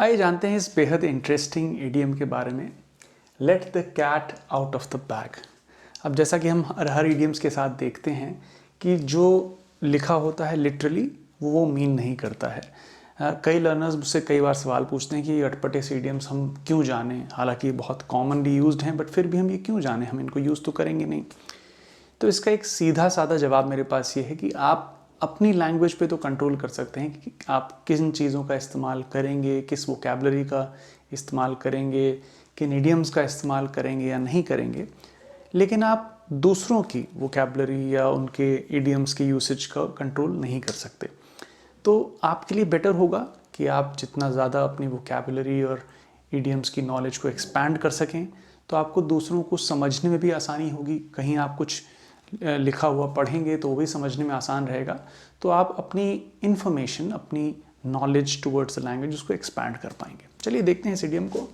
आइए जानते हैं इस बेहद इंटरेस्टिंग इडियम के बारे में। Let the cat out of the bag. अब जैसा कि हम हर इडियम्स के साथ देखते हैं कि जो लिखा होता है लिटरली वो मीन नहीं करता है। कई लर्नर्स मुझसे कई बार सवाल पूछते हैं कि ये अटपटे से इडियम्स हम क्यों जानें, हालांकि ये बहुत कॉमनली यूज्ड हैं, बट फिर भी हम ये क्यों जानें, हम इनको यूज़ तो करेंगे नहीं। तो इसका एक सीधा साधा जवाब मेरे पास ये है कि आप अपनी लैंग्वेज पे तो कंट्रोल कर सकते हैं कि आप किन चीज़ों का इस्तेमाल करेंगे, किस वोकैबलरी का इस्तेमाल करेंगे, किन इडियम्स का इस्तेमाल करेंगे या नहीं करेंगे, लेकिन आप दूसरों की वोकैबलरी या उनके इडियम्स के यूसेज का कंट्रोल नहीं कर सकते। तो आपके लिए बेटर होगा कि आप जितना ज़्यादा अपनी वोकैबलरी और इडियम्स की नॉलेज को एक्सपैंड कर सकें, तो आपको दूसरों को समझने में भी आसानी होगी। कहीं आप कुछ लिखा हुआ पढ़ेंगे तो वो भी समझने में आसान रहेगा। तो आप अपनी इन्फॉर्मेशन, अपनी नॉलेज टुवर्ड्स द लैंग्वेज उसको एक्सपैंड कर पाएंगे। चलिए देखते हैं इस इडियम को।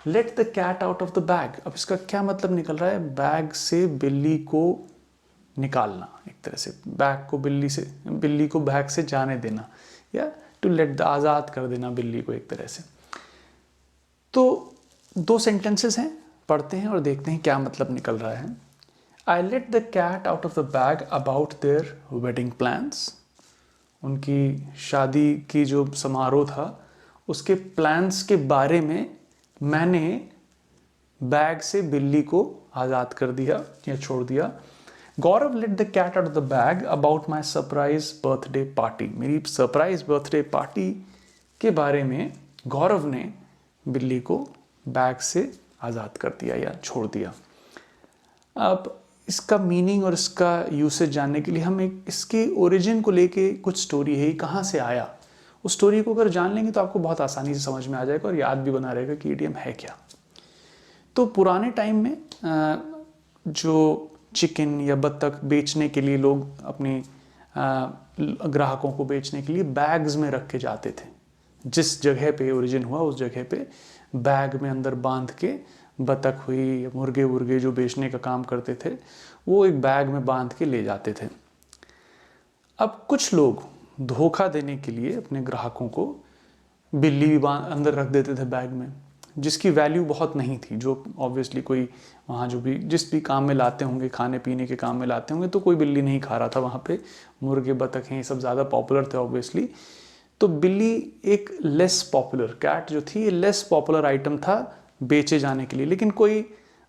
Let the cat out of the bag. अब इसका क्या मतलब निकल रहा है? बैग से बिल्ली को निकालना, एक तरह से बैग को बिल्ली को बैग से जाने देना, या टू लेट द, आज़ाद कर देना बिल्ली को एक तरह से। तो दो सेंटेंसेस हैं, पढ़ते हैं और देखते हैं क्या मतलब निकल रहा है। I let the cat out of the bag about their wedding plans. उनकी शादी की जो समारोह था उसके प्लान्स के बारे में मैंने बैग से बिल्ली को आज़ाद कर दिया या छोड़ दिया। Gaurav let the cat out of the bag about my surprise birthday party. मेरी सरप्राइज बर्थडे पार्टी के बारे में गौरव ने बिल्ली को बैग से आज़ाद कर दिया या छोड़ दिया। अब इसका मीनिंग और इसका यूसेज जानने के लिए हम इसके ओरिजिन को लेके कुछ स्टोरी है, कहाँ से आया, उस स्टोरी को अगर जान लेंगे तो आपको बहुत आसानी से समझ में आ जाएगा और याद भी बना रहेगा कि इडियम है क्या। तो पुराने टाइम में जो चिकन या बत्तख बेचने के लिए लोग अपने ग्राहकों को बेचने के लिए बैग्स में रख के जाते थे। जिस जगह पे ओरिजिन हुआ उस जगह पे बैग में अंदर बांध के बतख हुई, मुर्गे वुर्गे जो बेचने का काम करते थे वो एक बैग में बांध के ले जाते थे। अब कुछ लोग धोखा देने के लिए अपने ग्राहकों को बिल्ली भी अंदर रख देते थे बैग में, जिसकी वैल्यू बहुत नहीं थी। जो ऑब्वियसली कोई वहाँ जो भी जिस भी काम में लाते होंगे, खाने पीने के काम में लाते होंगे, तो कोई बिल्ली नहीं खा रहा था वहाँ पे। मुर्गे बतख हैं, ये सब ज़्यादा पॉपुलर थे ऑब्वियसली। तो बिल्ली एक लेस पॉपुलर, कैट जो थी ये लेस पॉपुलर आइटम था बेचे जाने के लिए। लेकिन कोई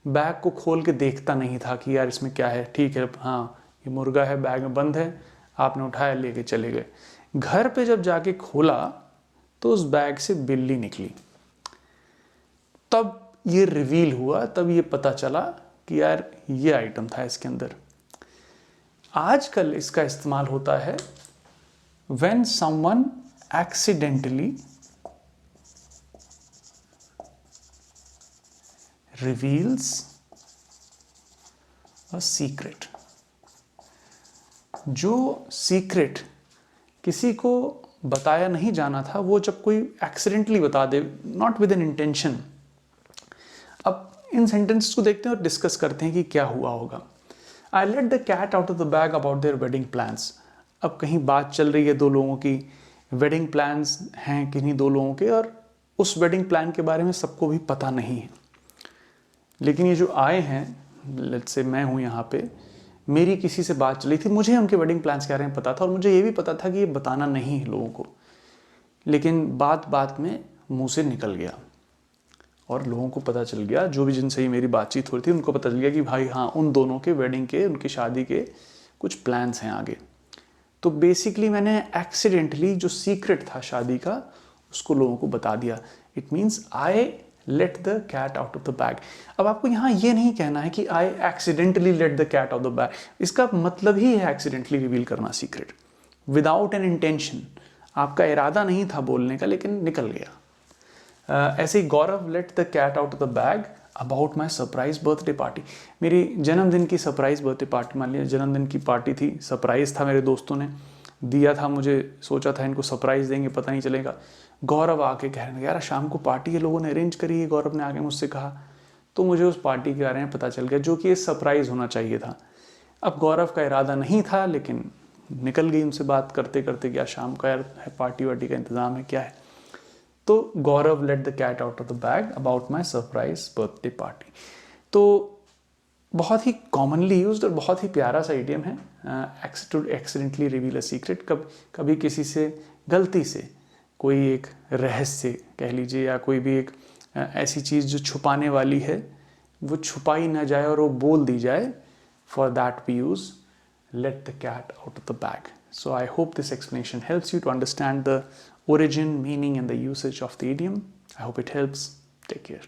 बैग को खोल के देखता नहीं था कि यार इसमें क्या है। ठीक है, हाँ ये मुर्गा है, बैग में बंद है, आपने उठाया लेके चले गए। घर पे जब जाके खोला तो उस बैग से बिल्ली निकली। तब ये रिवील हुआ, तब ये पता चला कि यार ये आइटम था इसके अंदर। आजकल इसका इस्तेमाल होता है when someone accidentally reveals a secret। जो सीक्रेट किसी को बताया नहीं जाना था वो जब कोई एक्सीडेंटली बता दे, नॉट विद एन इंटेंशन। अब इन सेंटेंसेस को देखते हैं और डिस्कस करते हैं कि क्या हुआ होगा। I let the cat out of the bag about their wedding plans. अब कहीं बात चल रही है दो लोगों की, वेडिंग प्लान्स हैं किन्हीं दो लोगों के, और उस वेडिंग प्लान के बारे में सबको भी पता नहीं है। लेकिन ये जो आए हैं, लेट्स से मैं हूँ यहाँ पे, मेरी किसी से बात चली थी, मुझे उनके वेडिंग प्लान्स के बारे में पता था और मुझे ये भी पता था कि ये बताना नहीं है लोगों को। लेकिन बात बात में मुंह से निकल गया और लोगों को पता चल गया, जो भी जिनसे ही मेरी बातचीत हो रही थी उनको पता चल गया कि भाई हाँ उन दोनों के वेडिंग के, उनकी शादी के कुछ प्लान्स हैं आगे। तो बेसिकली मैंने एक्सीडेंटली जो सीक्रेट था शादी का उसको लोगों को बता दिया। It means I let the cat out of the bag. अब आपको यहाँ ये नहीं कहना है कि I accidentally let the cat out of the bag. इसका मतलब ही है एक्सीडेंटली रिवील करना सीक्रेट, विदाउट एन इंटेंशन। आपका इरादा नहीं था बोलने का लेकिन निकल गया। ऐसे ही Gaurav let the cat out of the bag about my surprise birthday party. मेरी जन्मदिन की सरप्राइज बर्थडे पार्टी, मान लिया जन्मदिन की पार्टी थी, सरप्राइज था, मेरे दोस्तों ने दिया था मुझे, सोचा था इनको सरप्राइज देंगे पता नहीं चलेगा। गौरव आके कह रहे हैं यार शाम को पार्टी है, लोगों ने अरेंज करी है, गौरव ने आके मुझसे कहा। तो मुझे उस पार्टी के बारे में पता चल गया, जो कि ये सरप्राइज होना चाहिए था। अब गौरव का इरादा नहीं था लेकिन निकल गई उनसे बात करते करते, क्या शाम का यार है पार्टी वार्टी का इंतज़ाम है क्या है। तो Gaurav let the cat out of the bag about my surprise birthday party. तो बहुत ही कॉमनली यूज्ड और बहुत ही प्यारा सा इडियम है। To accidentally reveal a secret, कभी किसी से गलती से कोई एक रहस्य कह लीजिए या कोई भी एक ऐसी चीज़ जो छुपाने वाली है वो छुपाई ना जाए और वो बोल दी जाए, for that we use let the cat out of the bag. So I hope this explanation helps you to understand the origin, meaning and the usage of the idiom. I hope it helps. Take care.